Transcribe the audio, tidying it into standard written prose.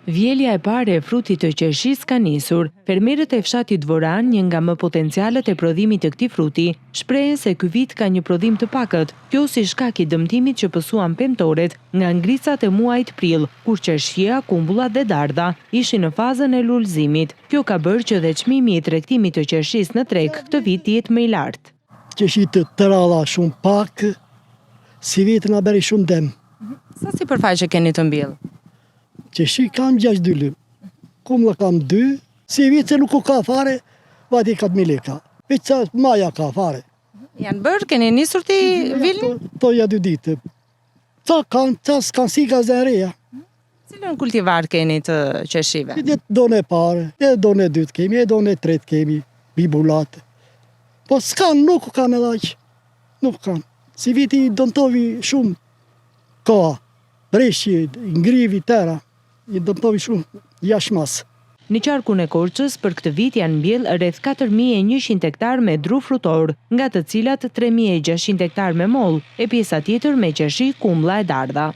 Vjelja e parë e frutit të qershisë ka nisur. Fermerët e fshatit Voran, një nga më potencialet e prodhimit të këtij fruti, shprehen se ky vit ka një prodhim të pakët. Kjo si shkak i dëmtimit që pësuan pemtoret nga ngricat e muajit prill, kur qershia, kumbullat dhe dardha ishin në fazën e lulëzimit. Kjo ka bërë që dhe çmimi i tregtimit të qershisë në treg këtë vit të jetë më i lartë. Qeshit të ralla shumë pak, si vitin na bëri shumë dem. Sa sipërfaqe keni të mbjell? Qeshi kam 6 dyllë, kumla kam 2, si vitin nuk u ka fare, vati ka 1000 leka. Vica maja ka fare. Janë bërë, keni nisur ti vilni? To ja 2 ditë. Ta s'kan si gazereja. Cilën kultivar keni të qershive? Dhe done pare, dhe done 2 kemi, dhe done 3 kemi, bibullate. Po s'kan, nuk kanë edhe aq. Nuk kanë. Si viti dëmtovi shumë koha, breshqi, ngrivi tëra, i dëmtovi shumë jashmas. Në qarkun e Korçës për këtë vit janë mbjell rreth 4100 hektar me dru frutor, nga të cilat 3600 hektar me moll, e pjesa tjetër me qershi, kumblla e dardha.